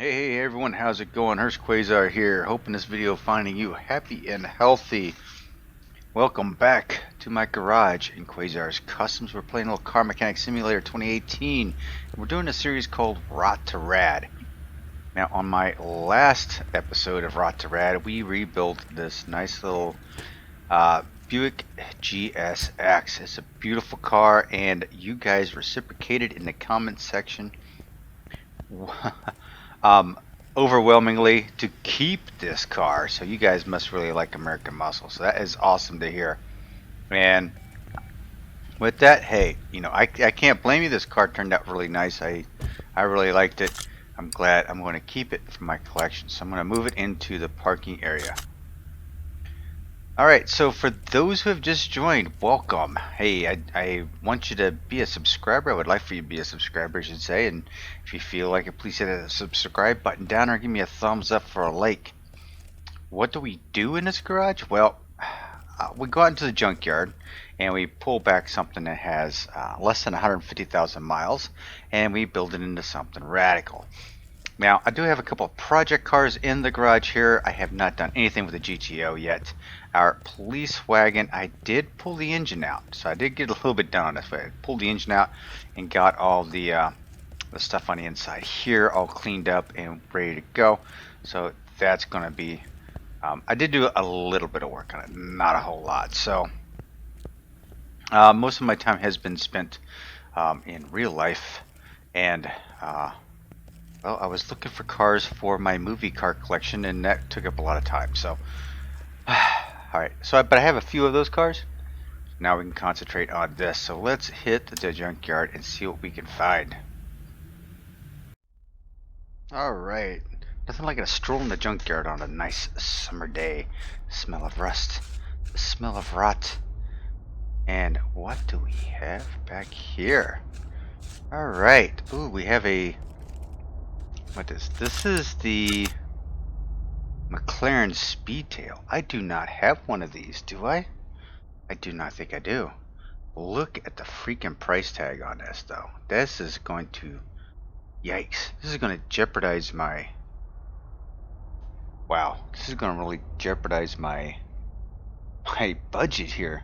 Hey everyone, how's it going? Hurst Quayzar here, hoping this video finding you happy and healthy. Welcome back to my garage in Quayzar's Customs. We're playing a little Car Mechanic Simulator 2018. We're doing a series called Rot2Rad. Now on my last episode of Rot2Rad, we rebuilt this nice little Buick GSX. It's a beautiful car and you guys reciprocated in the comment section. Overwhelmingly to keep this car, so you guys must really like American Muscle, so that is awesome to hear. And with that, hey, you know, I can't blame you. This car turned out really nice. I really liked it. I'm glad. I'm going to keep it for my collection, so I'm going to move it into the parking area. Alright, so for those who have just joined, welcome. Hey, I want you to be a subscriber. I would like for you to be a subscriber, I should say. And if you feel like it, please hit the subscribe button down or give me a thumbs up for a like. What do we do in this garage? Well, we go out into the junkyard and we pull back something that has less than 150,000 miles and we build it into something radical. Now, I do have a couple of project cars in the garage here. I have not done anything with the GTO yet. Our police wagon, I did pull the engine out, so I did get a little bit done on this. I pulled the engine out and got all the stuff on the inside here all cleaned up and ready to go. So that's going to be, I did do a little bit of work on it, not a whole lot. So most of my time has been spent in real life, and well, I was looking for cars for my movie car collection, and that took up a lot of time. So, alright. So, but I have a few of those cars. Now we can concentrate on this. So let's hit the junkyard and see what we can find. Alright. Nothing like a stroll in the junkyard on a nice summer day. The smell of rust. The smell of rot. And what do we have back here? Alright. Ooh, we have a... What is this? Is the McLaren Speedtail. I do not have one of these, do I? I do not think I do. Look at the freaking price tag on this, though. This is going to... Yikes. This is going to jeopardize my... Wow. This is going to really jeopardize my budget here.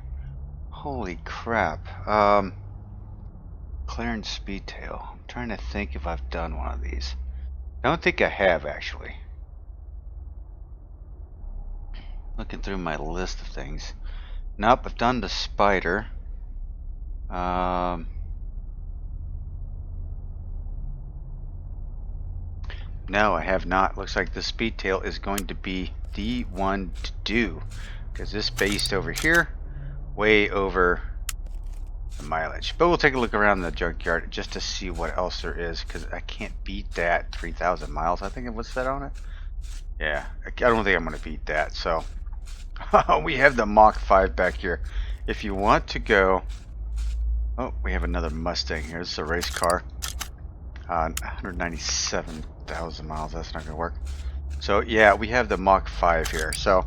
Holy crap. McLaren Speedtail. I'm trying to think if I've done one of these. I don't think I have, actually. Looking through my list of things. Nope, I've done the Spider. No, I have not. Looks like the Speedtail is going to be the one to do. Because this based over here, way over the mileage. But we'll take a look around the junkyard just to see what else there is, because I can't beat that 3,000 miles. I think what's that on it? Yeah, I don't think I'm going to beat that. So we have the Mach 5 back here. If you want to go, oh, we have another Mustang here. This is a race car. 197,000 miles. That's not going to work. So yeah, we have the Mach 5 here. So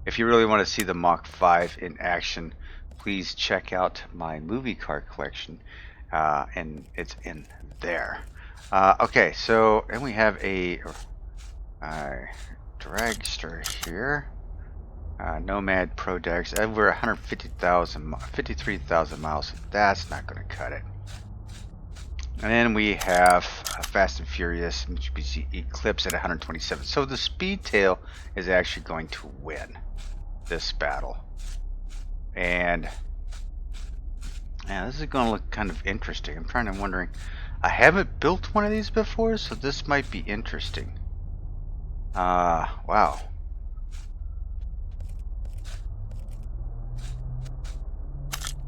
if you really want to see the Mach 5 in action, please check out my movie car collection, and it's in there. Okay, so and we have a dragster here, Nomad Pro Dex, over 150,000, 53,000 miles. So that's not going to cut it. And then we have a Fast and Furious Mitsubishi Eclipse at 127. So the Speedtail is actually going to win this battle. And yeah, this is going to look kind of interesting. I'm wondering, I haven't built one of these before, so this might be interesting. Wow.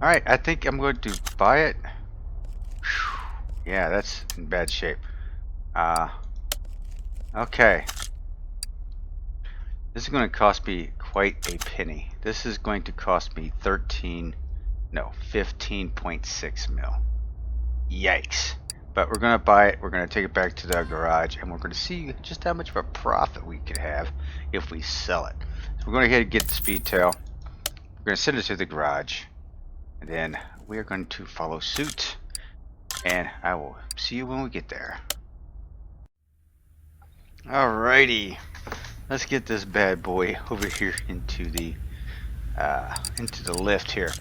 Alright, I think I'm going to buy it. Whew. Yeah, that's in bad shape. Okay. This is going to cost me quite a penny. This is going to cost me 15.6 mil. Yikes. But we're going to buy it, we're going to take it back to the garage, and we're going to see just how much of a profit we could have if we sell it. So we're going to go ahead and get the Speedtail. We're going to send it to the garage, and then we are going to follow suit, and I will see you when we get there. Alrighty, let's get this bad boy over here into the lift here.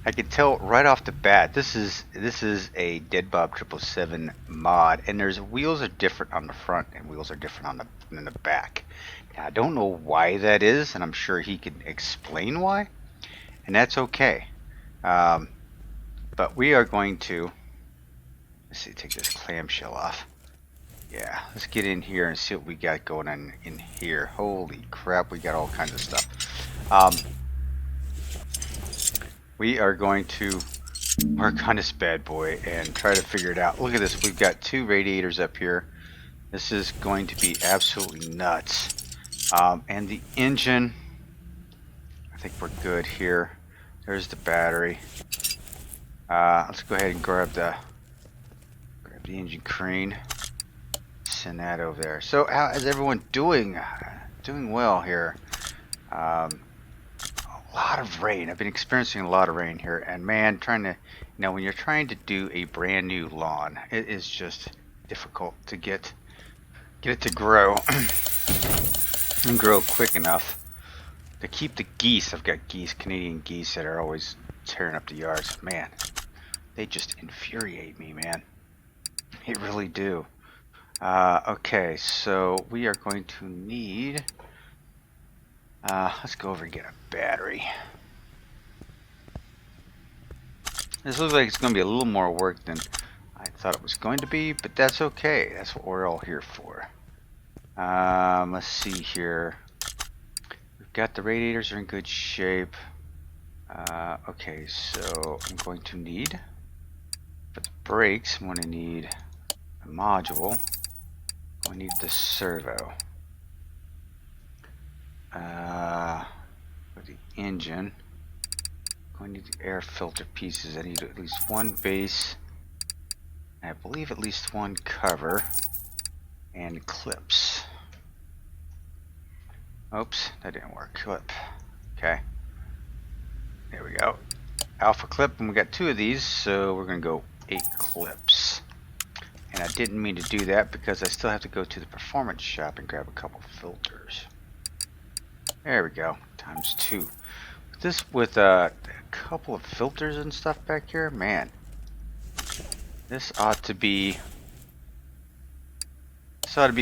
I can tell right off the bat this is a Dead Bob 777 mod, and there's wheels are different on the front and wheels are different on the back. Now, I don't know why that is, and I'm sure he can explain why, and that's okay. But we are going to, let's see, take this clamshell off. Yeah, let's get in here and see what we got going on in here. Holy crap, we got all kinds of stuff. We are going to work on this bad boy and try to figure it out. Look at this, we've got 2 radiators up here. This is going to be absolutely nuts. And the engine, I think we're good here. There's the battery. Let's go ahead and grab the engine crane. Send that over there. So how is everyone doing? Doing well here. A lot of rain. I've been experiencing a lot of rain here, and man, when you're trying to do a brand new lawn, it is just difficult to get it to grow and grow quick enough to keep the geese. I've got Canadian geese that are always tearing up the yards. Man, they just infuriate me, man. They really do. Okay, so we are going to need, let's go over and get a battery. This looks like it's going to be a little more work than I thought it was going to be, but that's okay. That's what we're all here for. Let's see here. We've got the radiators are in good shape. Okay, so I'm going to need, for the brakes, I'm going to need a module. We need the servo. For the engine, we need the air filter pieces. I need at least 1 base, and I believe at least 1 cover, and clips. Oops, that didn't work. Clip. Okay. There we go. Alpha clip, and we got 2 of these, so we're going to go 8 clips. And I didn't mean to do that because I still have to go to the performance shop and grab a couple filters. There we go, times 2. With a couple of filters and stuff back here, man, this ought to be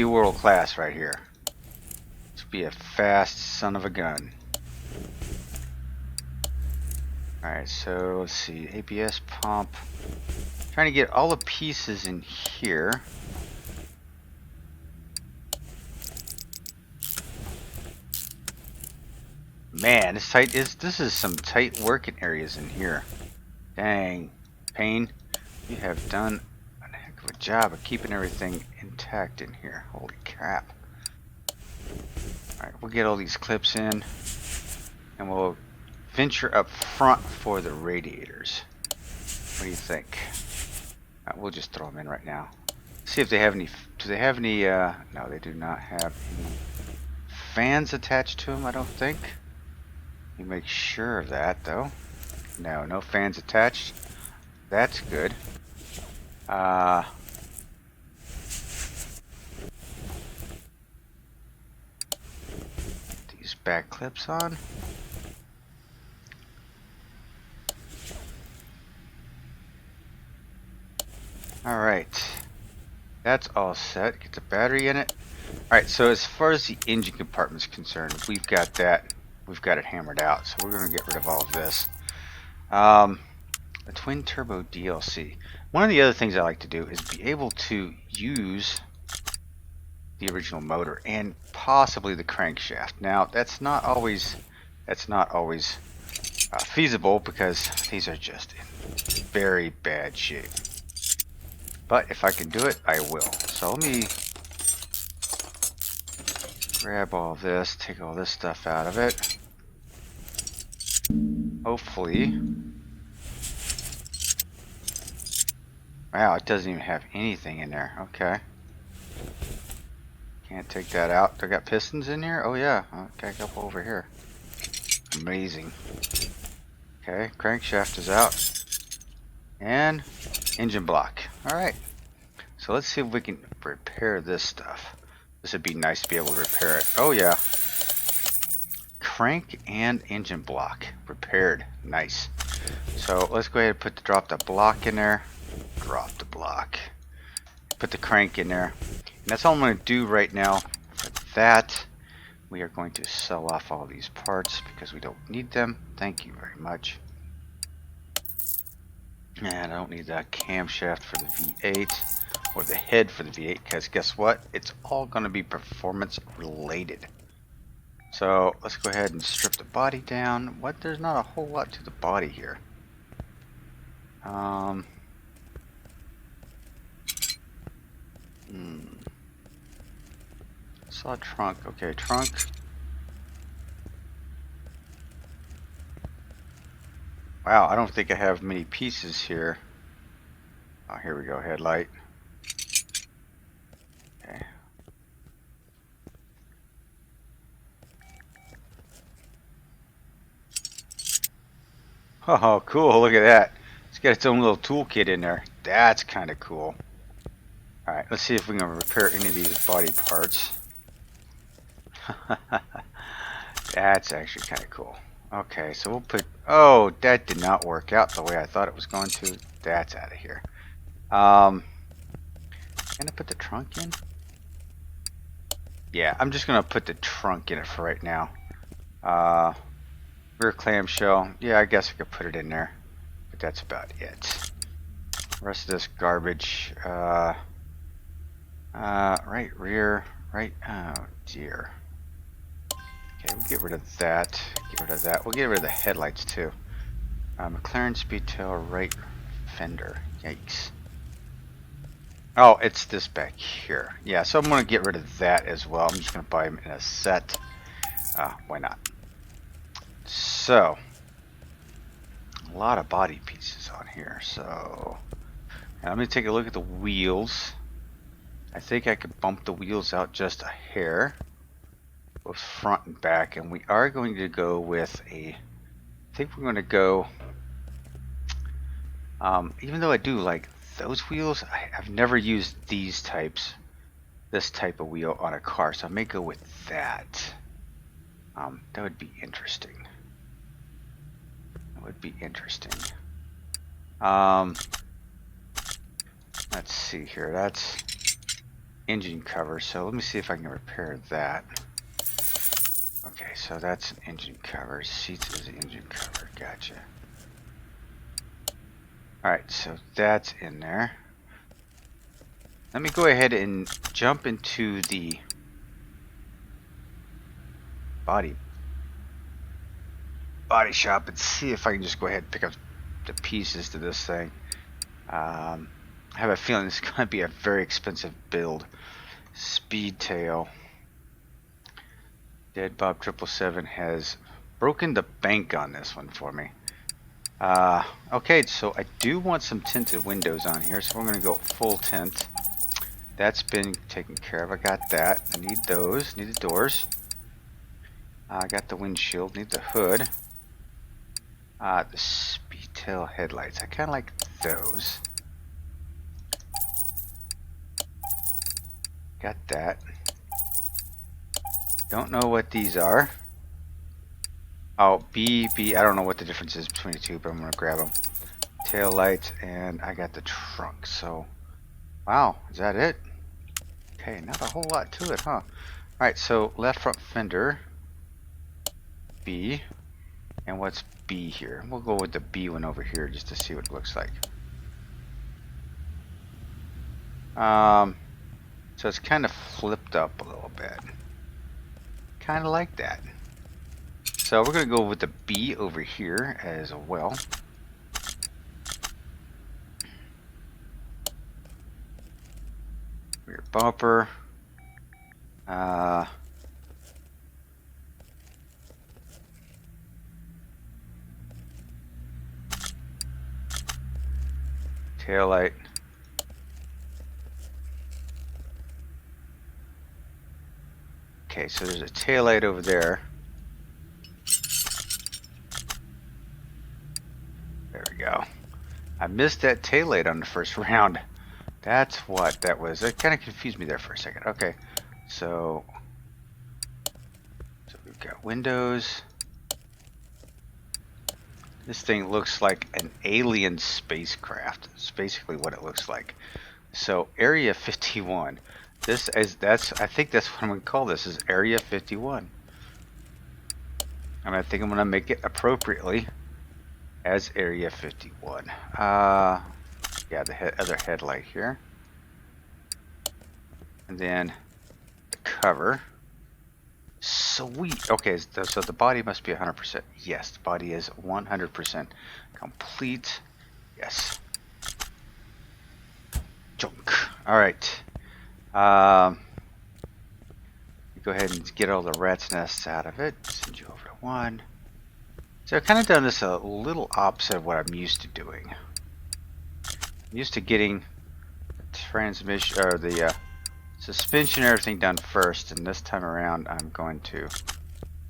world class right here. This would be a fast son of a gun. Alright, so let's see, ABS pump. Trying to get all the pieces in here. Man, this is some tight working areas in here. Dang, Payne, you have done a heck of a job of keeping everything intact in here. Holy crap. Alright, we'll get all these clips in, and we'll venture up front for the radiators. What do you think? We'll just throw them in right now. See if they have any. Do they have any? No, they do not have any fans attached to them, I don't think. You make sure of that, though. No fans attached. That's good. These back clips on. Alright, that's all set. Get the battery in it. Alright, so as far as the engine compartment is concerned, we've got it hammered out, so we're going to get rid of all of this. The twin turbo DLC. One of the other things I like to do is be able to use the original motor and possibly the crankshaft. Now, that's not always feasible because these are just in very bad shape. But if I can do it, I will. So let me grab all of this, take all this stuff out of it. Hopefully. Wow, it doesn't even have anything in there. Okay. Can't take that out. I got pistons in here? Oh yeah. Okay, a couple over here. Amazing. Okay, crankshaft is out. And engine block. Alright. So let's see if we can repair this stuff. This would be nice to be able to repair it. Oh yeah. Crank and engine block repaired. Nice. So let's go ahead and drop the block in there. Drop the block. Put the crank in there. And that's all I'm going to do right now. For that, we are going to sell off all these parts because we don't need them. Thank you very much. And I don't need that camshaft for the V8 or the head for the V8 because guess what? It's all going to be performance related. So let's go ahead and strip the body down. What? There's not a whole lot to the body here. Saw trunk. Okay, trunk. Wow, I don't think I have many pieces here. Oh, here we go. Headlight. Okay. Oh, cool. Look at that. It's got its own little toolkit in there. That's kind of cool. Alright, let's see if we can repair any of these body parts. That's actually kind of cool. Okay, so we'll put... Oh, that did not work out the way I thought it was going to. That's out of here. Can I put the trunk in? Yeah, I'm just going to put the trunk in it for right now. Rear clamshell. Yeah, I guess I could put it in there. But that's about it. The rest of this garbage. Right rear. Right. Oh, dear. Okay, we'll get rid of that. Get rid of that. We'll get rid of the headlights too. McLaren Speedtail right fender. Yikes. Oh, it's this back here. Yeah, so I'm going to get rid of that as well. I'm just going to buy them in a set. Why not? So, a lot of body pieces on here. So, now let me take a look at the wheels. I think I could bump the wheels out just a hair. Both front and back. And we are going to go with a... I think we're going to go... even though I do like those wheels, I've never used these types, this type of wheel on a car, so I may go with that. That would be interesting. That would be interesting. Let's see here. That's engine cover, so let me see if I can repair that. Okay, so that's an engine cover. Seats is an engine cover. Gotcha. Alright, so that's in there. Let me go ahead and jump into the body shop and see if I can just go ahead and pick up the pieces to this thing. I have a feeling this is going to be a very expensive build. Speedtail. Dead Bob 777 has broken the bank on this one for me. Okay, so I do want some tinted windows on here, so we're going to go full tint. That's been taken care of. I got that. I need those. Need the doors. I got the windshield. Need the hood. The Speedtail headlights. I kind of like those. Got that. Don't know what these are. Oh, B. I don't know what the difference is between the two, but I'm going to grab them. Tail lights, and I got the trunk. So, wow, is that it? Okay, not a whole lot to it, huh? Alright, so left front fender. B. And what's B here? We'll go with the B one over here just to see what it looks like. So it's kind of flipped up a little bit. Kind of like that. So we're going to go with the B over here as well. Rear bumper. Tail light. Okay, so there's a tail light over there. There we go. I missed that taillight on the first round. That's what that was. That kind of confused me there for a second. Okay. So we've got windows. This thing looks like an alien spacecraft. It's basically what it looks like. So Area 51. I think that's what I'm gonna call this, is Area 51. And I think I'm gonna make it appropriately as Area 51. Yeah, the other headlight here. And then the cover. Sweet. Okay, so the body must be 100%. Yes, the body is 100% complete. Yes. Junk. All right. Go ahead and get all the rat's nests out of it. Send you over to 1. So I've kind of done this a little opposite of what I'm used to doing. I'm used to getting the transmission or the suspension and everything done first, and this time around I'm going to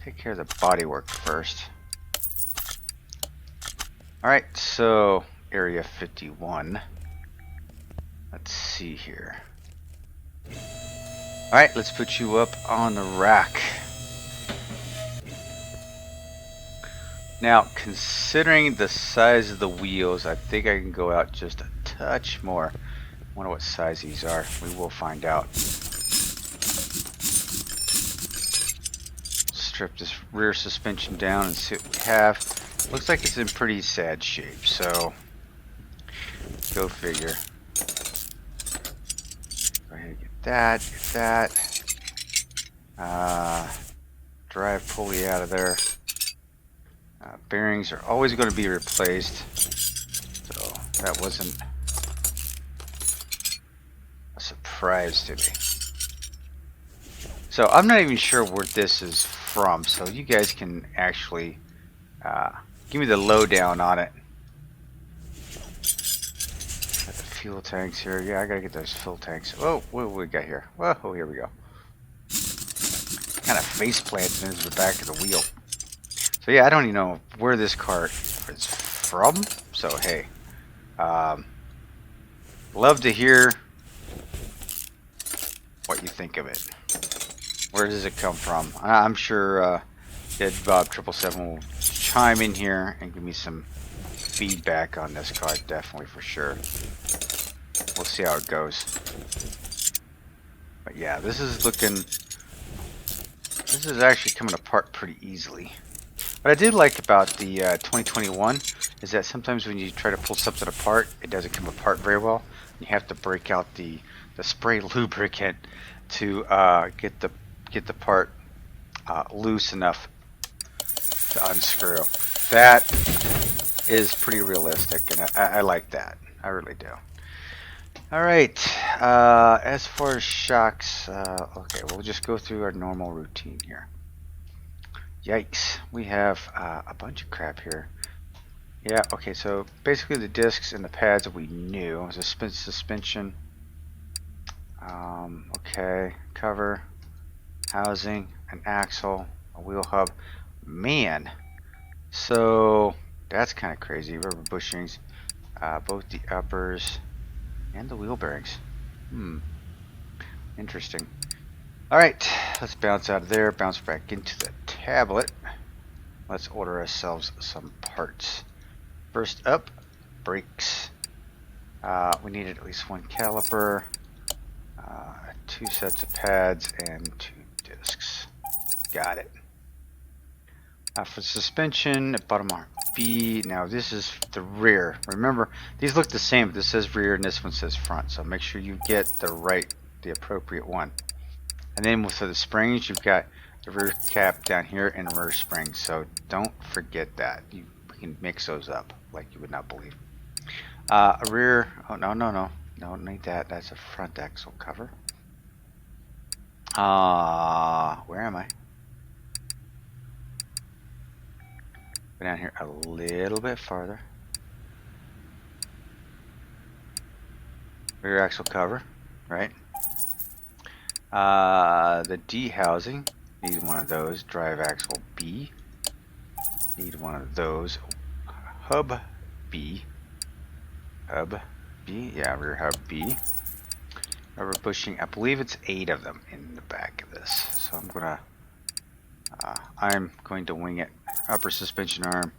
take care of the bodywork first. Alright, so Area 51. Let's see here. Alright, let's put you up on the rack. Now, considering the size of the wheels, I think I can go out just a touch more. I wonder what size these are. We will find out. Strip this rear suspension down and see what we have. Looks like it's in pretty sad shape, so go figure. Go ahead and get that, drive pulley out of there. Bearings are always going to be replaced, so that wasn't a surprise to me. So I'm not even sure where this is from, so you guys can actually give me the lowdown on it. Got the fuel tanks here. Yeah, I gotta get those fuel tanks. Oh, what do we got here? Whoa, here we go. Kind of face planted into the back of the wheel. So yeah, I don't even know where this car is from. So hey, love to hear what you think of it. Where does it come from? I'm sure Dead Bob 777 will chime in here and give me some feedback on this car, definitely for sure. We'll see how it goes. But yeah, this is actually coming apart pretty easily. What I did like about the 2021 is that sometimes when you try to pull something apart, it doesn't come apart very well. You have to break out the spray lubricant to get the part loose enough to unscrew. That is pretty realistic, and I like that. I really do. All right. As far as shocks, okay, we'll just go through our normal routine here. Yikes, we have a bunch of crap here. Yeah, okay, so basically the discs and the pads that we knew. Suspension. Okay, cover, housing, an axle, a wheel hub. Man, so that's kind of crazy. Rubber bushings, both the uppers and the wheel bearings. Interesting. Alright, let's bounce out of there, bounce back into the tablet. Let's order ourselves some parts. First up, brakes. We needed at least 1 caliper, 2 sets of pads, and 2 discs. Got it. For suspension, bottom arm B. Now this is the rear. Remember, these look the same, but this says rear and this one says front. So make sure you get the appropriate one. And then for the springs, you've got the rear cap down here and rear springs. So don't forget that. You can mix those up like you would not believe. A rear. Oh no, don't need that. That's a front axle cover. Where am I? Go down here a little bit farther. Rear axle cover, right? The D housing, need one of those. Drive axle B, need one of those. Hub B, yeah, rear hub B. rubber bushing. I believe it's 8 of them in the back of this. So I'm going to wing it. Upper suspension arm,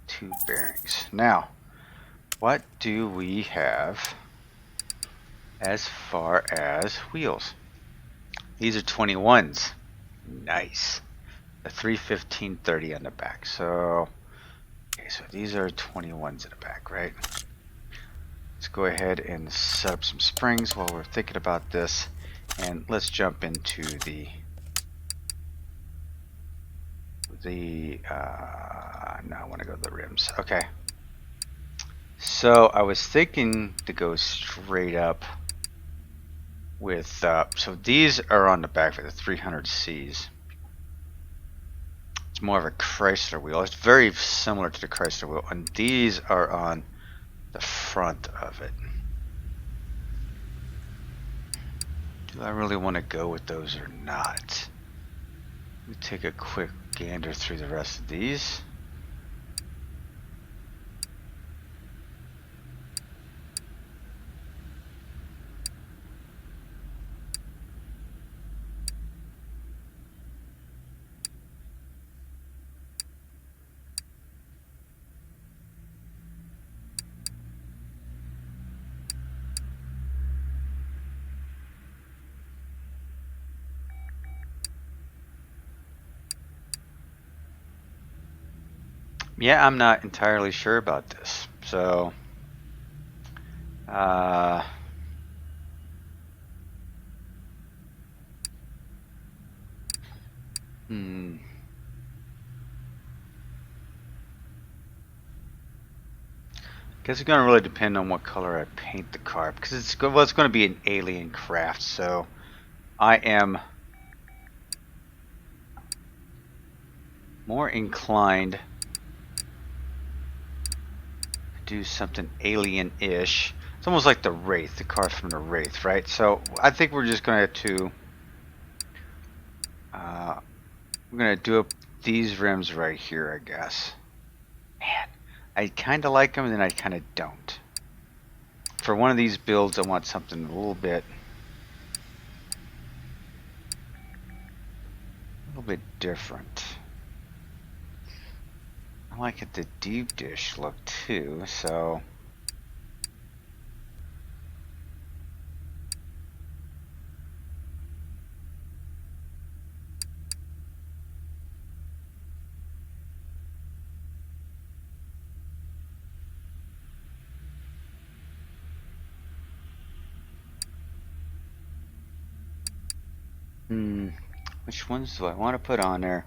2 bearings. Now, what do we have as far as wheels? These are 21s. Nice. A 315/30 on the back. So, okay, so these are 21s in the back, right? Let's go ahead and set up some springs while we're thinking about this, and let's jump into no, I want to go to the rims. Okay. So I was thinking to go straight up with, so these are on the back for the 300Cs. It's more of a Chrysler wheel. It's very similar to the Chrysler wheel, and these are on the front of it. Do I really want to go with those or not? Let me take a quick gander through the rest of these. Yeah, I'm not entirely sure about this. So, guess it's gonna really depend on what color I paint the car, because it's going to be an alien craft. So, I am more inclined to do something alien-ish. It's almost like the Wraith, the car from the Wraith, right? So I think we're just going to we're going to do up these rims right here, I guess. Man, I kind of like them, and then I kind of don't. For one of these builds, I want something a little bit different. I like it the deep dish look too, so which ones do I want to put on there?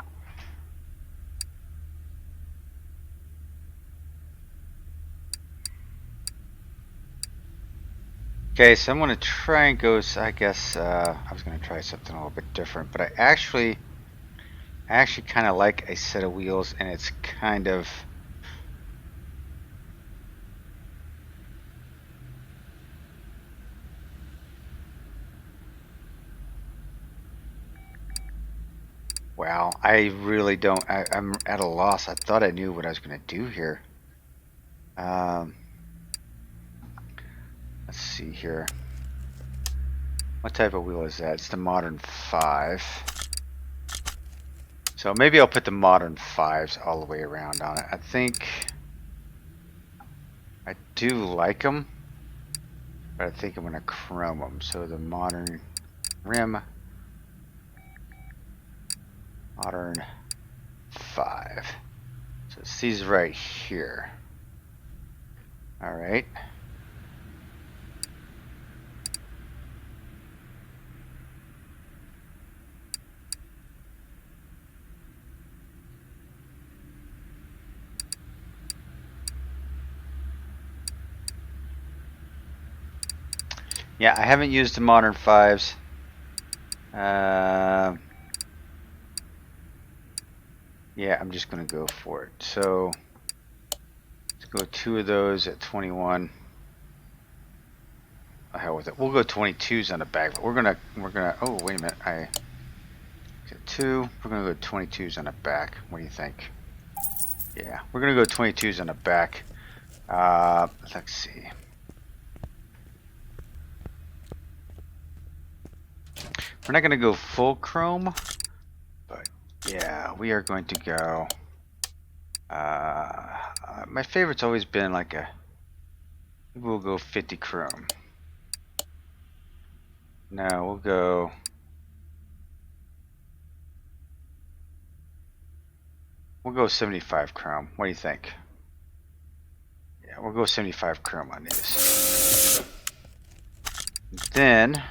Okay, so I'm going to try and go, I guess, I was going to try something a little bit different, but I actually kind of like a set of wheels, and it's kind of, wow, I really don't, I'm at a loss. I thought I knew what I was going to do here. Let's see here. What type of wheel is that? It's the Modern 5. So maybe I'll put the Modern 5s all the way around on it. I think I do like them, but I think I'm going to chrome them. So the Modern rim, Modern 5. So it's these right here. Alright. Yeah, I haven't used the Modern 5s. Yeah, I'm just going to go for it. So let's go 2 of those at 21. The hell with it. We'll go 22s on the back, but we're gonna. Oh, wait a minute. I get 2. We're gonna go 22s on the back. What do you think? Yeah, we're gonna go 22s on the back. Let's see. We're not going to go full chrome, but yeah, we are going to go. My favorite's always been like a. Maybe we'll go 50 chrome. No, we'll go. We'll go 75 chrome. What do you think? Yeah, we'll go 75 chrome on these. Then.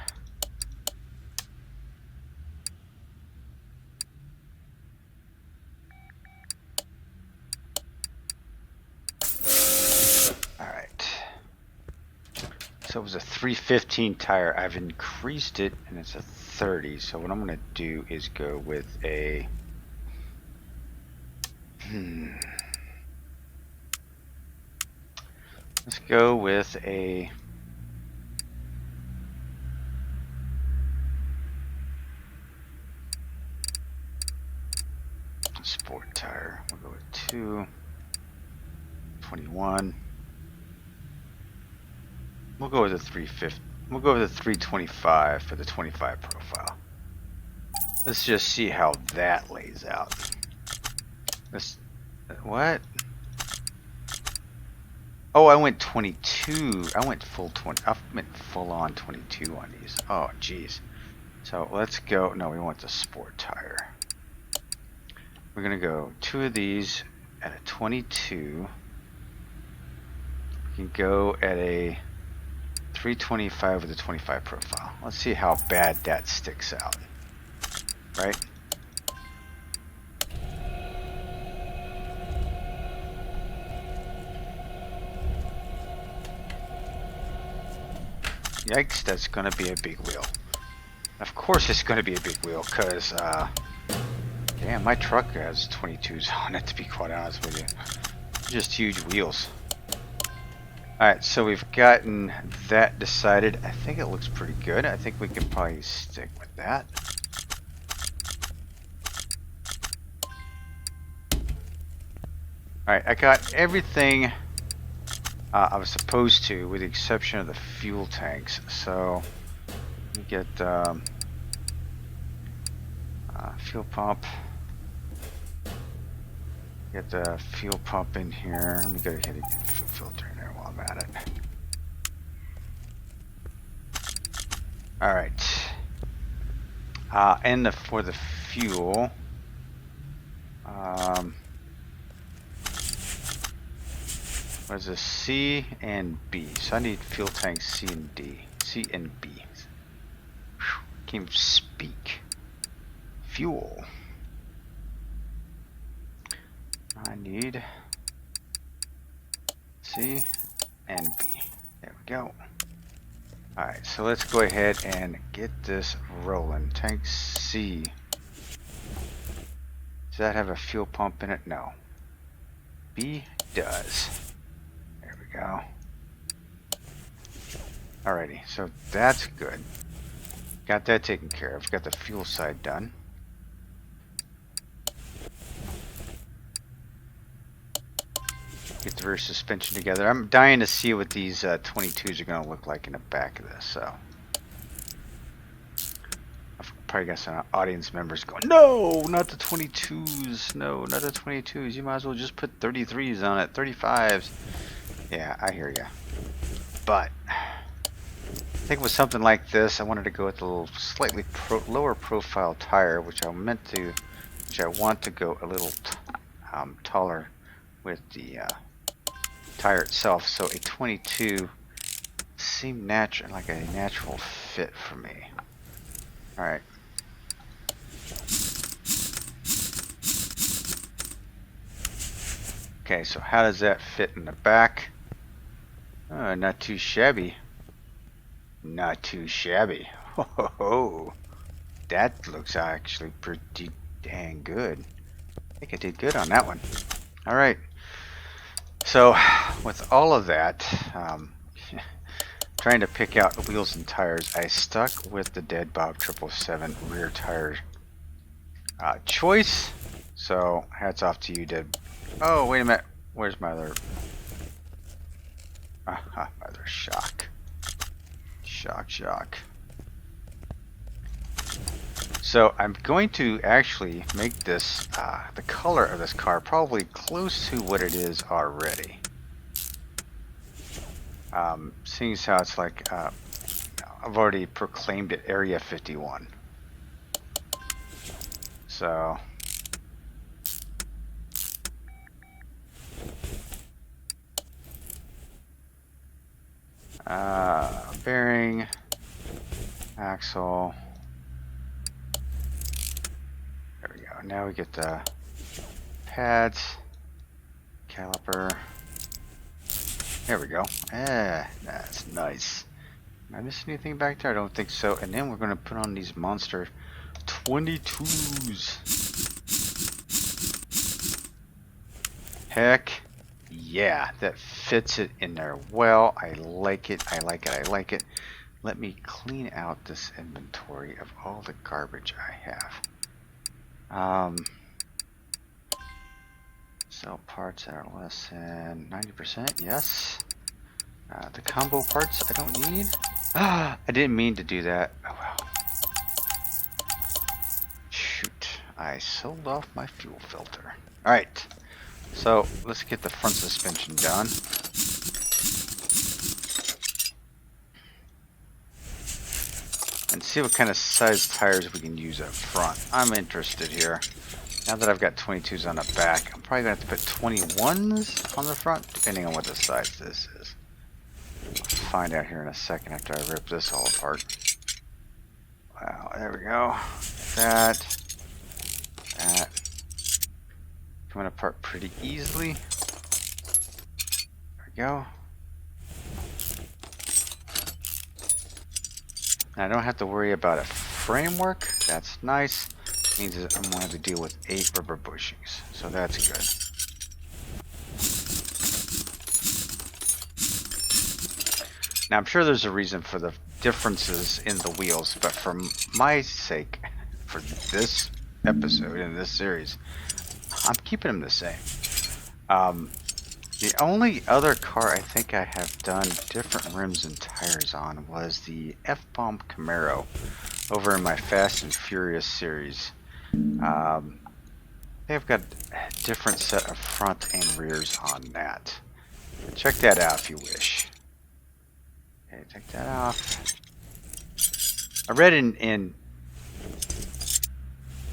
So it was a 315 tire. I've increased it and it's a 30. So what I'm going to do is go with a let's go with a sport tire. We'll go with 221. We'll go with a 350. We'll go with a 325 for the 25 profile. Let's just see how that lays out. This, what? Oh, I went 22. I went full 20. I went full on 22 on these. Oh, jeez. So let's go. No, we want the sport tire. We're gonna go 2 of these at a 22. We can go at a 325 with a 25 profile. Let's see how bad that sticks out. Right? Yikes, that's gonna be a big wheel. Of course it's gonna be a big wheel, cause damn, my truck has 22s on it, to be quite honest with you. Just huge wheels. Alright, so we've gotten that decided. I think it looks pretty good. I think we can probably stick with that. Alright, I got everything I was supposed to, with the exception of the fuel tanks. So, we get fuel pump. Get the fuel pump in here. Let me go ahead and get the fuel filter in there while I'm at it. Alright. And for the fuel, what is this? C and B. So I need fuel tanks C and D. C and B. Whew, can't even speak. Fuel. I need C and B. There we go. Alright, so let's go ahead and get this rolling. Tank C. Does that have a fuel pump in it? No. B does. There we go. Alrighty, so that's good. Got that taken care of. Got the fuel side done. Get the rear suspension together. I'm dying to see what these 22s are going to look like in the back of this. So I've probably got some audience members going, "No, not the 22s. No, not the 22s. You might as well just put 33s on it, 35s." Yeah, I hear you. But I think with something like this, I wanted to go with a little slightly lower profile tire, which I want to go a little taller with the tire itself, so a 22 seemed like a natural fit for me. Alright. Okay, so how does that fit in the back? Not too shabby. Not too shabby. Ho ho ho. That looks actually pretty dang good. I think I did good on that one. Alright. So, with all of that, trying to pick out the wheels and tires, I stuck with the Dead Bob 777 rear tire choice. So, hats off to you, Dead. Oh, wait a minute. Where's my other... my other shock. Shock. So I'm going to actually make this, the color of this car probably close to what it is already. Seeing as how it's like, I've already proclaimed it Area 51. So, bearing, axle. There we go. Now we get the pads, caliper. There we go. That's nice. Am I missing anything back there? I don't think so. And then we're going to put on these monster 22s. Heck yeah, that fits it in there well. I like it. I like it. I like it. Let me clean out this inventory of all the garbage I have. Sell parts that are less than 90%. Yes. The combo parts I don't need. I didn't mean to do that. Oh well. Shoot. I sold off my fuel filter. Alright. So let's get the front suspension done. And see what kind of size tires we can use up front. I'm interested here. Now that I've got 22s on the back, I'm probably going to have to put 21s on the front, depending on what the size this is. I'll find out here in a second after I rip this all apart. Wow, there we go. That. Coming apart pretty easily. There we go. And I don't have to worry about a framework. That's nice. Means that I'm going to have to deal with 8 rubber bushings. So that's good. Now I'm sure there's a reason for the differences in the wheels, but for my sake, for this episode and this series, I'm keeping them the same. The only other car I think I have done different rims and tires on was the F-Bomb Camaro over in my Fast and Furious series. They've got a different set of front and rears on that. Check that out if you wish. Okay, take that off. I read in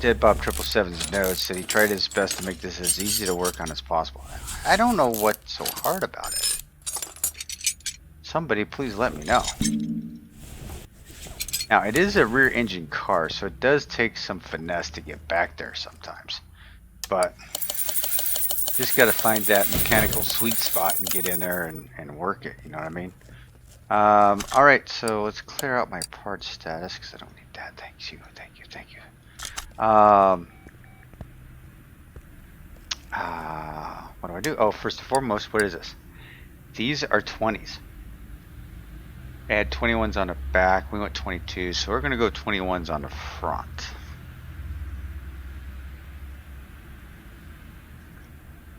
Dead Bob 777's notes that he tried his best to make this as easy to work on as possible. I don't know what's so hard about it. Somebody please let me know. Now, it is a rear engine car, so it does take some finesse to get back there sometimes. But just got to find that mechanical sweet spot and get in there and work it, you know what I mean? Alright, so let's clear out my part status because I don't need that. Thank you, thank you, thank you. What do I do? Oh, first and foremost, what is this? These are 20s. I had 21s on the back. We went 22, so we're going to go 21s on the front.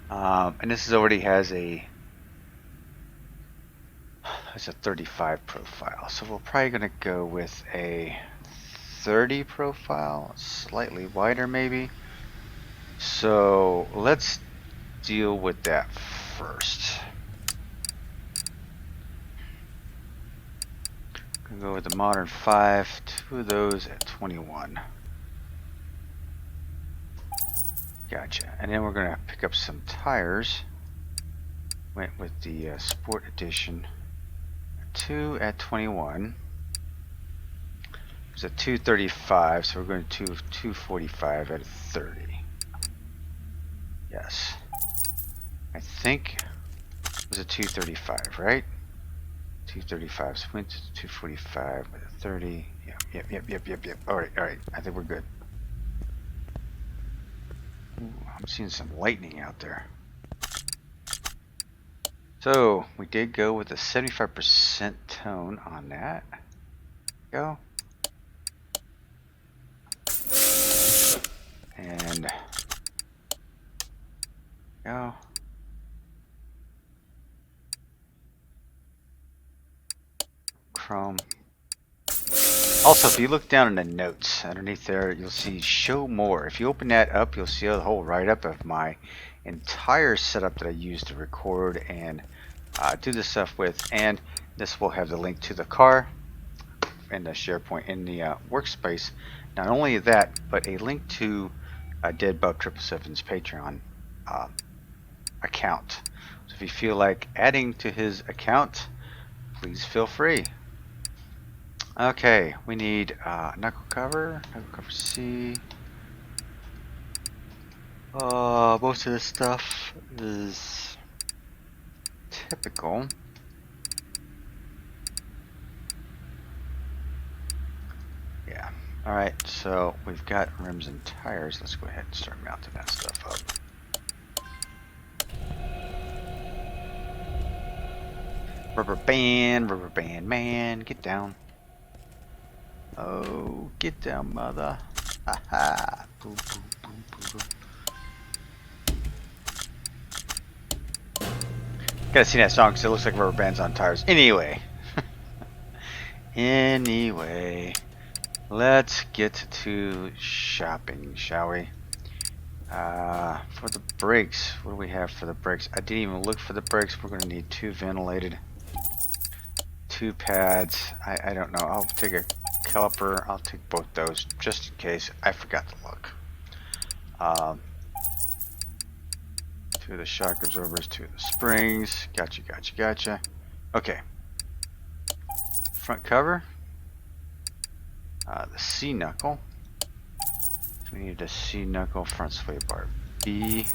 And this already has a 35 profile, so we're probably going to go with a 30 profile, slightly wider maybe. So let's deal with that first. I'm gonna go with the modern 5, 2 of those at 21. Gotcha. And then we're gonna pick up some tires. Went with the Sport Edition. 2 at 21. There's a 235, so we're going to 245 at 30. Yes. I think it was a 235, right? 235, so we went to 245 with a 30. Yep. Alright. I think we're good. Ooh, I'm seeing some lightning out there. So, we did go with a 75% tone on that. Go. And go. Chrome. Also, if you look down in the notes underneath there, you'll see show more. If you open that up, you'll see a whole write-up of my entire setup that I use to record and do this stuff with, and this will have the link to the car and the SharePoint in the workspace. Not only that, but a link to Dead Bub 777's Patreon account. So if you feel like adding to his account, please feel free. Okay, we need knuckle cover C. Most of this stuff is typical. Yeah. Alright, so we've got rims and tires. Let's go ahead and start mounting that stuff up. Rubber band man, get down. Oh, get down, mother. Haha. Boom, boom, boom, boom, boom. Gotta see that song because it looks like rubber bands on tires. Anyway. Anyway. Let's get to shopping, shall we? For the brakes, what do we have for the brakes? I didn't even look for the brakes. We're going to need 2 ventilated. 2 pads. I don't know. I'll take a caliper. I'll take both those just in case. I forgot to look. 2 of the shock absorbers, 2 of the springs. Gotcha. Okay. Front cover. The C knuckle. We need a C knuckle, front sway bar B.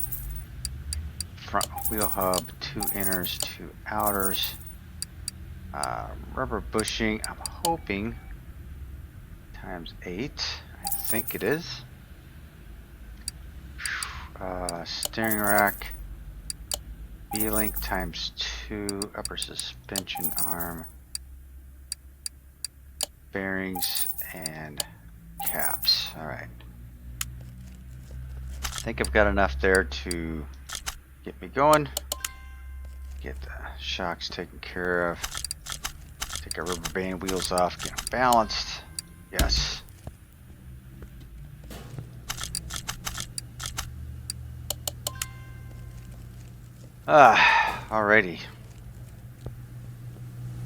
Front wheel hub, 2 inners, 2 outers. Rubber bushing, I'm hoping times 8. I think it is. Steering rack, B-link times 2, upper suspension arm, bearings and caps. Alright. I think I've got enough there to get me going. Get the shocks taken care of. Take our rubber band wheels off, get them balanced. Yes. Alrighty.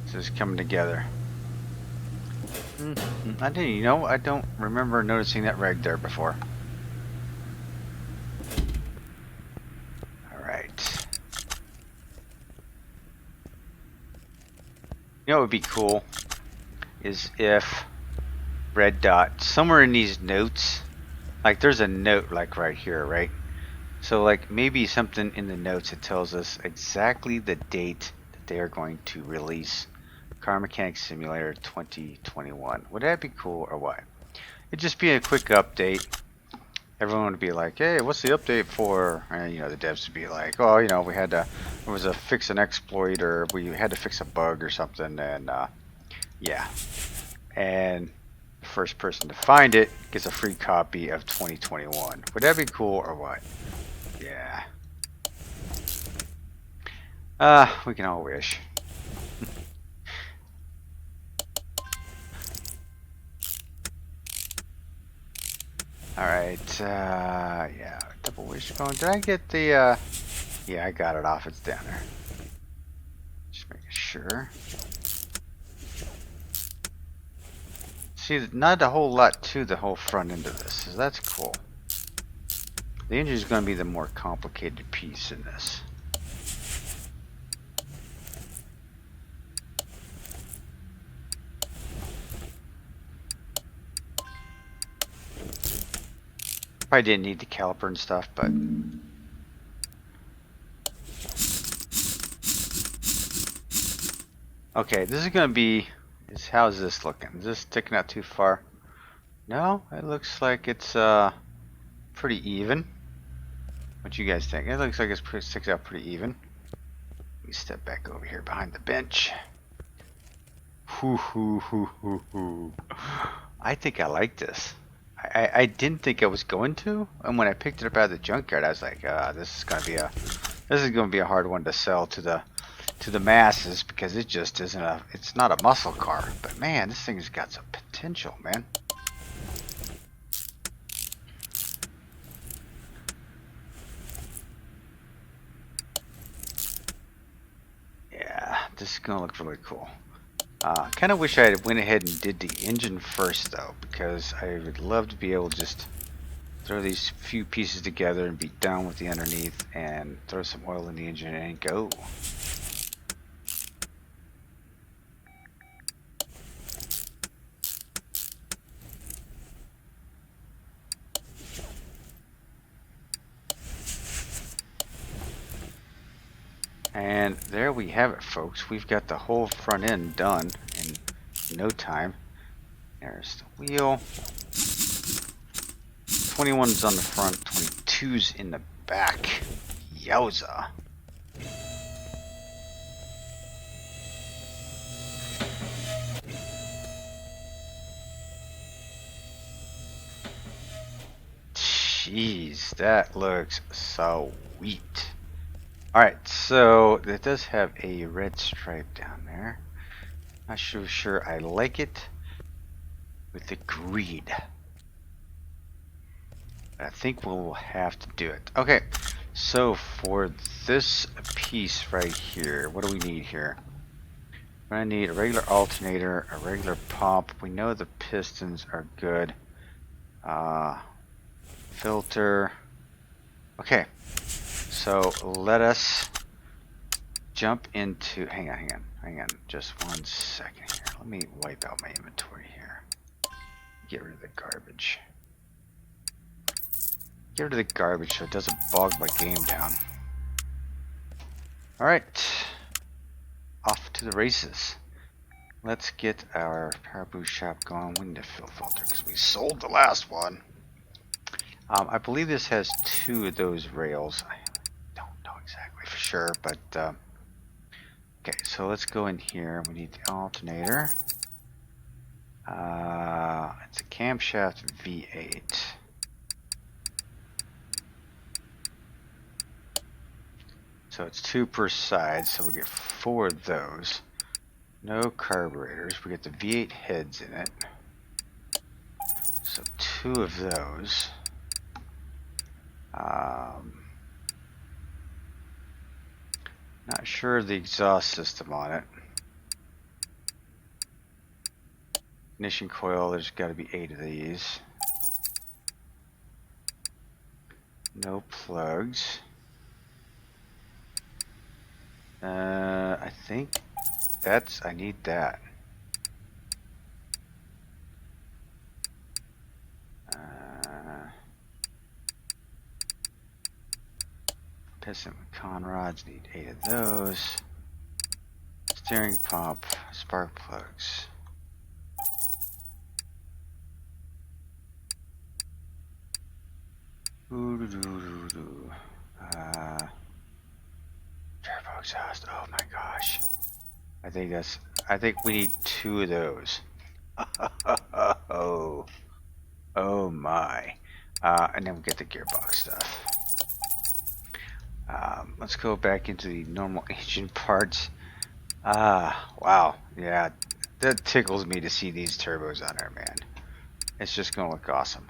This is coming together. I didn't, you know, I don't remember noticing that rag there before. Alright. You know what would be cool is if red dot somewhere in these notes, like there's a note like right here, right? So like maybe something in the notes that tells us exactly the date that they are going to release Car Mechanic Simulator 2021. Would that be cool or what? It'd just be a quick update. Everyone would be like, hey, what's the update for? And you know, the devs would be like, oh, you know, we had to, it was a fix an exploit, or we had to fix a bug or something, and yeah. And the first person to find it gets a free copy of 2021. Would that be cool or what? Yeah. We can all wish. Alright, yeah, double wishbone. Did I get the, yeah, I got it off. It's down there. Just making sure. See, not a whole lot to the whole front end of this, so that's cool. The engine is going to be the more complicated piece in this. Probably didn't need the caliper and stuff, but okay, this is gonna be. How's this looking? Is this sticking out too far? No, it looks like it's pretty even. What you guys think? It looks like it's sticks out pretty even. Let me step back over here behind the bench. I think I like this. I didn't think I was going to, and when I picked it up out of the junkyard, I was like, this is gonna be a hard one to sell to the masses, because it just isn't it's not a muscle car. But man, this thing's got some potential, man. Yeah, this is gonna look really cool. Kind of wish I had went ahead and did the engine first though, because I would love to be able to just throw these few pieces together and be done with the underneath and throw some oil in the engine and go. And there we have it, folks. We've got the whole front end done in no time. There's the wheel. 21's on the front, 22's in the back. Yowza. Jeez, that looks sweet. Alright, so it does have a red stripe down there. Not sure I like it with the greed. I think we'll have to do it. Okay, so for this piece right here, what do we need here? We're gonna need a regular alternator, a regular pump. We know the pistons are good. Filter. Okay, so let us jump into, hang on, just 1 second here. Let me wipe out my inventory here. Get rid of the garbage. Get rid of the garbage so it doesn't bog my game down. Alright, off to the races. Let's get our power boost shop going. We need a fill filter because we sold the last one. I believe this has 2 of those rails. I don't know exactly for sure, but okay, so let's go in here. We need the alternator. It's a camshaft V8. So it's 2 per side, so we get 4 of those. No carburetors. We get the V8 heads in it. So 2 of those. Not sure of the exhaust system on it. Ignition coil, there's got to be 8 of these. No plugs. I think I need that. Piston con rods, need 8 of those. Steering pump, spark plugs. Turbo exhaust, oh my gosh. I think we need 2 of those. Oh my. And then we get the gearbox stuff. Let's go back into the normal engine parts. Wow. Yeah, that tickles me to see these turbos on there, man. It's just gonna look awesome.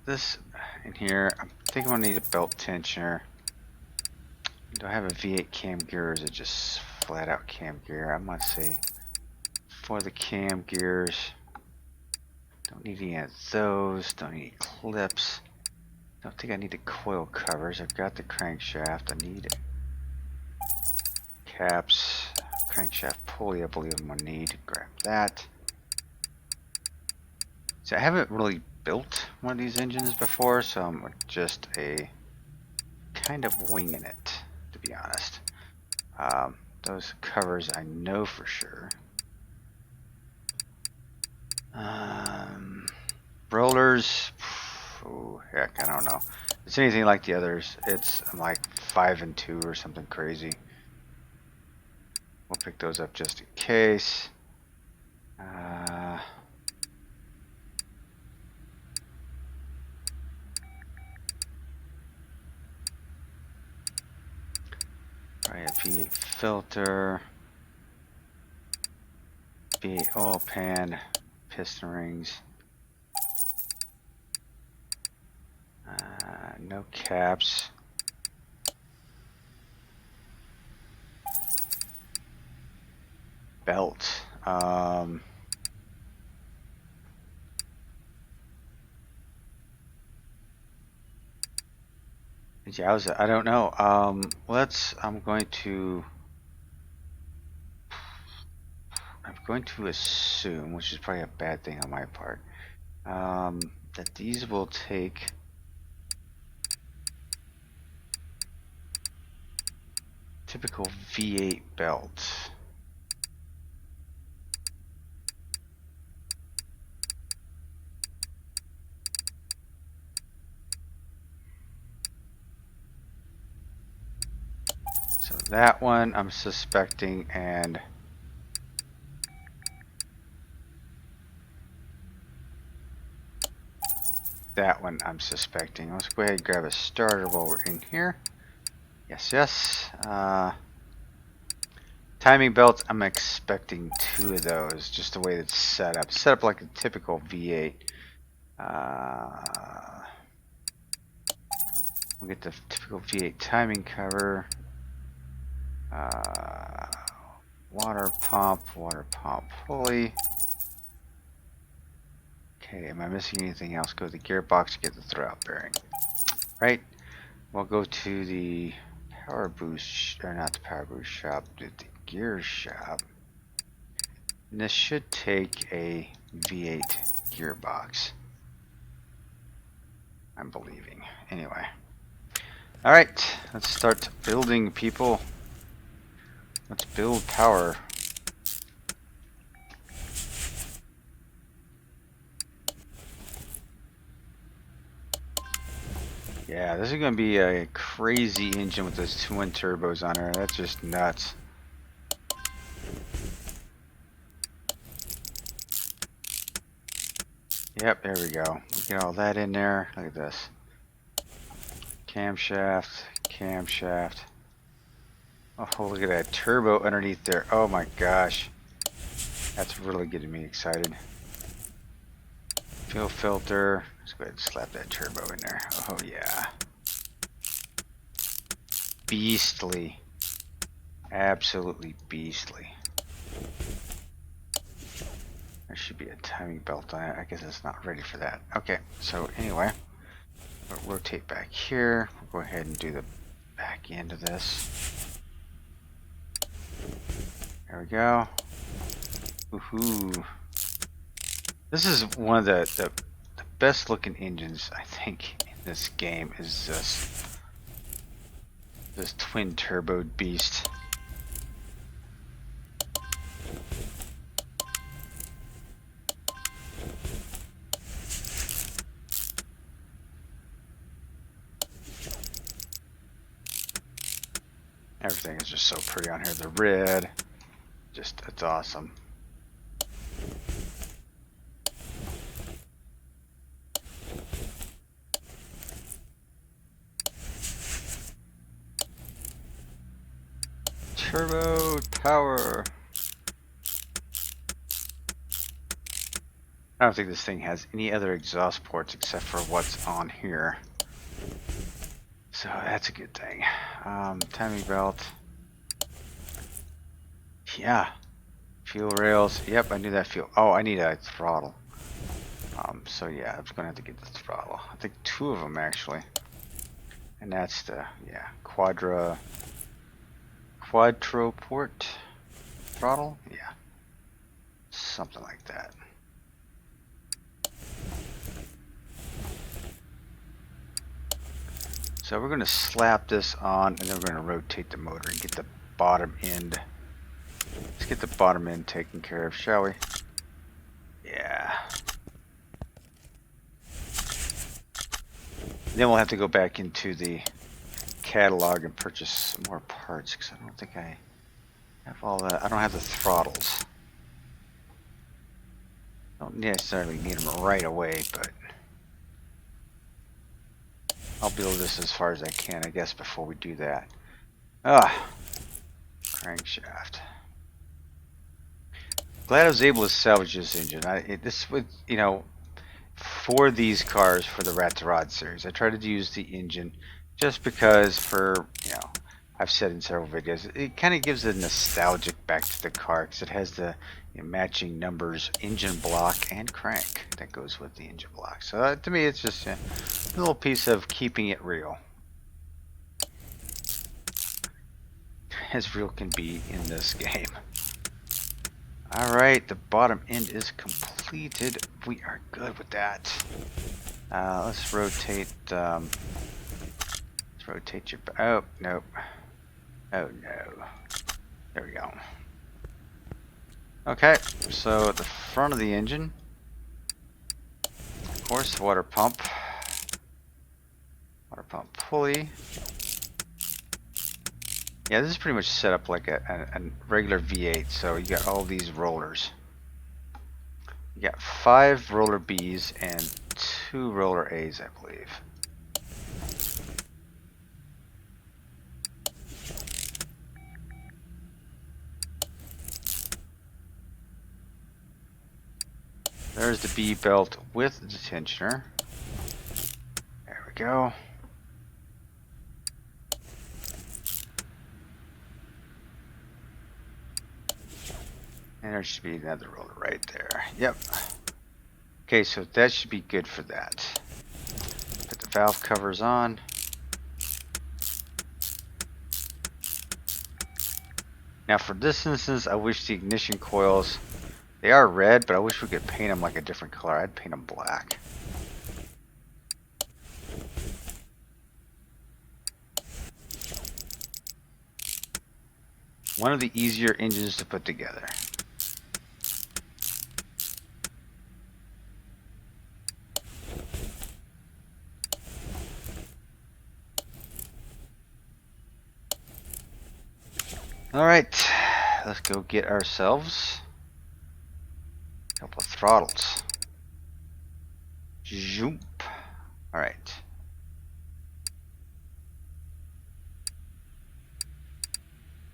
This in here, I think I'm gonna need a belt tensioner. Do I have a V8 cam gear or is it just flat out cam gear? I'm gonna say for the cam gears. Don't need any of those. Don't need any clips. Don't think I need the coil covers. I've got the crankshaft. I need caps. Crankshaft pulley, I believe I'm gonna need. Grab that. So I haven't really built one of these engines before, so I'm just kind of winging it, to be honest. Those covers I know for sure. Rollers, oh heck, I don't know. If it's anything like the others, it's like 5 and 2 or something crazy. We'll pick those up just in case. Probably a V8 filter, V8 oil pan, piston rings. No caps. Belt. Yeah, I don't know. I'm going to assume, which is probably a bad thing on my part, that these will take typical V8 belt. So that one I'm suspecting, and that one I'm suspecting. Let's go ahead and grab a starter while we're in here. Yes, yes. Timing belts, I'm expecting 2 of those, just the way it's set up. Set up like a typical V8. We'll get the typical V8 timing cover. Water pump pulley. Okay, am I missing anything else? Go to the gearbox to get the throwout bearing. Right. We'll go to the power boost, or not the power boost shop, the gear shop. And this should take a V8 gearbox, I'm believing. Anyway. Alright, let's start building, people. Let's build power. Yeah, this is going to be a crazy engine with those twin turbos on there. That's just nuts. Yep, there we go. Get all that in there. Look at this. Camshaft, camshaft. Oh, look at that turbo underneath there. Oh my gosh. That's really getting me excited. Fuel filter. Let's go ahead and slap that turbo in there. Oh yeah. Beastly. Absolutely beastly. There should be a timing belt on it. I guess it's not ready for that. Okay, so anyway, we'll rotate back here. We'll go ahead and do the back end of this. There we go. Woohoo. This is one of the best looking engines, I think, in this game is this twin turboed beast. Everything is just so pretty on here. The red, just, it's awesome. Turbo power. I don't think this thing has any other exhaust ports except for what's on here. So that's a good thing. Timing belt. Yeah. Fuel rails. Yep, I knew that fuel. Oh, I need a throttle. So yeah, I'm gonna have to get the throttle. I think 2 of them actually. And that's the, yeah, quadro port throttle. Yeah. Something like that. So we're going to slap this on, and then we're going to rotate the motor and get the bottom end. Let's get the bottom end taken care of, shall we? Yeah. Then we'll have to go back into the catalog and purchase some more parts, because I don't think I have all that. I don't have the throttles. Don't necessarily need them right away, but I'll build this as far as I can, I guess, before we do that. Crankshaft. glad I was able to salvage this engine. This would, you know, for these cars, for the Rot2Rad series, I try to use the engine just because, for, you know, I've said in several videos, it kind of gives a nostalgic back to the car because it has the, you know, matching numbers, engine block, and crank that goes with the engine block. So to me, it's just a little piece of keeping it real. As real can be in this game. Alright, the bottom end is completed. We are good with that. Let's rotate your... Oh, nope. Oh, no. There we go. Okay, so at the front of the engine, of course, water pump pulley. Yeah, this is pretty much set up like a regular V8, so you got all these rollers. You got 5 roller Bs and 2 roller As, I believe. There's the B belt with the tensioner. There we go. And there should be another roller right there. Yep. Okay, so that should be good for that. Put the valve covers on. Now for this instance, I wish the ignition coils, they are red, but I wish we could paint them like a different color. I'd paint them black. One of the easier engines to put together. Alright, let's go get ourselves a couple of throttles. Zoom. Alright.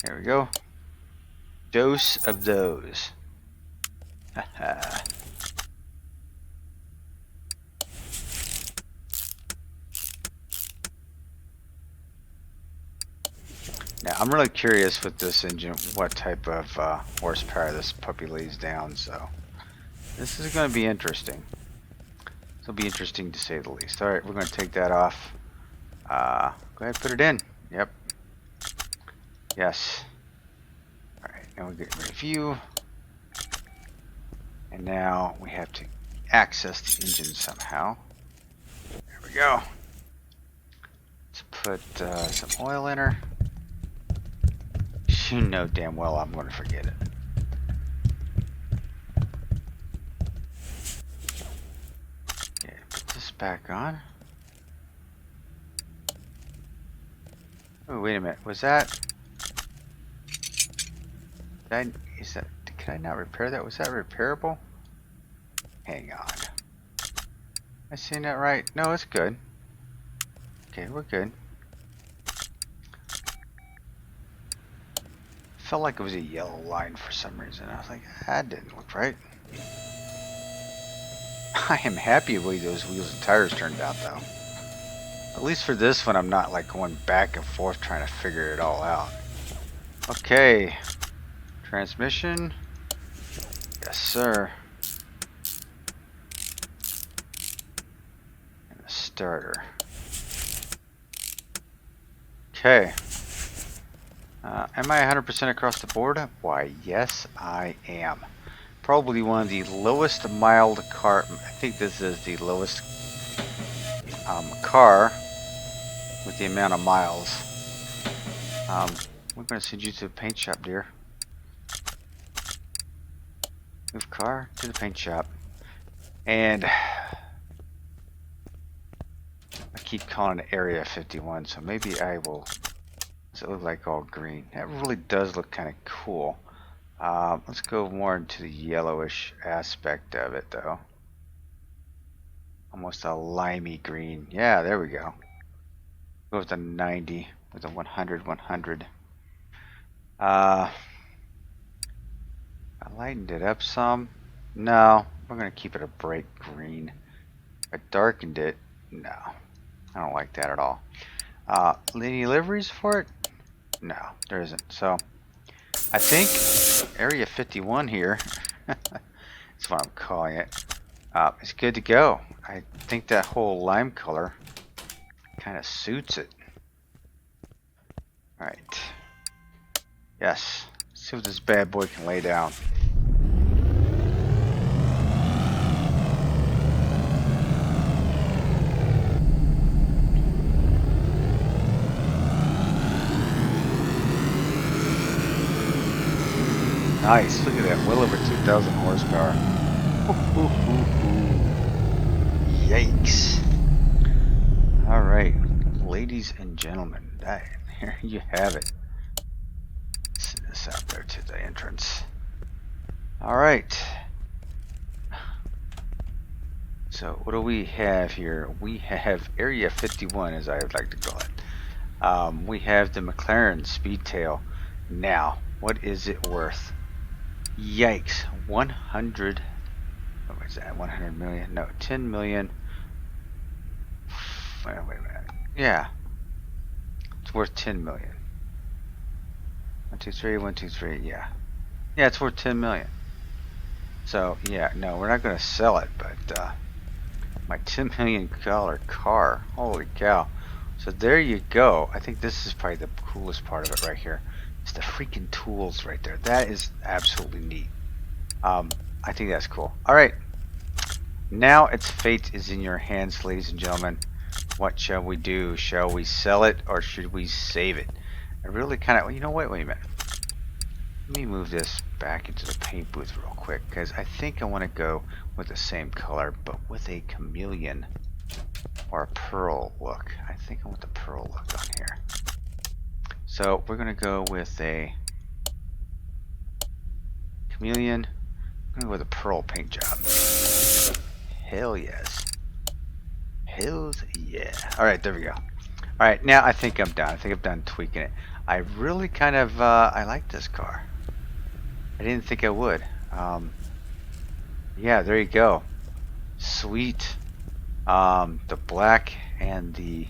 There we go. Dose of those. Haha. Now, I'm really curious with this engine what type of horsepower this puppy lays down, so this is going to be interesting. This will be interesting to say the least. Alright, we're going to take that off. Go ahead and put it in. Yep. Yes. Alright, now we get review. And now we have to access the engine somehow. There we go. Let's put some oil in her. You know damn well I'm going to forget it. Okay, put this back on. Oh, wait a minute. Was that... Could I not repair that? Was that repairable? Hang on. Am I seeing that right? No, it's good. Okay, we're good. Felt like it was a yellow line for some reason. I was like, that didn't look right. I am happy with the way those wheels and tires turned out, though. At least for this one, I'm not like going back and forth trying to figure it all out. Okay. Transmission. Yes, sir. And the starter. Okay. Am I 100% across the board? Why, yes, I am. Probably one of the lowest mild car. I think this is the lowest car with the amount of miles. We're going to send you to the paint shop, dear. Move car to the paint shop. And I keep calling it Area 51, so maybe I will. Does it look like all green? That really does look kind of cool. Let's go more into the yellowish aspect of it, though. Almost a limey green. Yeah, there we go. Go with the 90, with a 100, 100. I lightened it up some. No, we're gonna keep it a bright green. I darkened it. No, I don't like that at all. Any liveries for it? No, there isn't. So I think Area 51 here, that's what I'm calling it, is good to go. I think that whole lime color kind of suits it. Alright. Yes. Let's see what this bad boy can lay down. Nice. Look at that. Well over 2,000 horsepower. Yikes. Alright. Ladies and gentlemen, here you have it. Send this out there to the entrance. Alright. So what do we have here? We have Area 51, as I would like to call it. We have the McLaren Speedtail. Now, what is it worth? Yikes. 100. What was that? 100 million? No, 10 million. Wait a minute. Yeah. It's worth 10 million. 1, 2, 3, 1, 2, 3. Yeah. Yeah, it's worth 10 million. So, yeah, no, we're not going to sell it, but my $10 million car. Holy cow. So there you go. I think this is probably the coolest part of it right here. It's the freaking tools right there. That is absolutely neat. I think that's cool. Alright. Now its fate is in your hands, ladies and gentlemen. What shall we do? Shall we sell it or should we save it? I really kind of... You know what? Wait a minute. Let me move this back into the paint booth real quick, because I think I want to go with the same color, but with a chameleon or a pearl look. I think I want the pearl look on here. So we're going to go with a chameleon. I'm going to go with a pearl paint job. Hell yes. Hells yeah. Alright, there we go. Alright, now I think I'm done. I think I'm done tweaking it. I really kind of, I like this car. I didn't think I would. Yeah, there you go. Sweet. The black and the...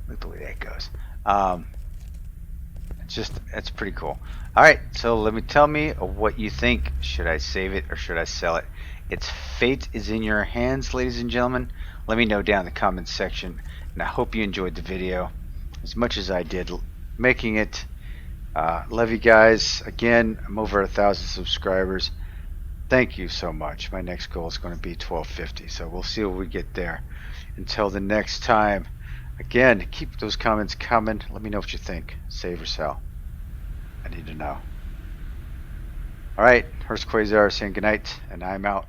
Look the way that goes. It's pretty cool. Alright, so tell me what you think. Should I save it or should I sell it? Its fate is in your hands, ladies and gentlemen. Let me know down in the comments section. And I hope you enjoyed the video as much as I did making it. Love you guys. Again, I'm over 1,000 subscribers. Thank you so much. My next goal is going to be 1250, so we'll see what we get there. Until the next time, again, keep those comments coming. Let me know what you think. Save or sell. I need to know. Alright, Hurst Quayzar saying goodnight, and I'm out.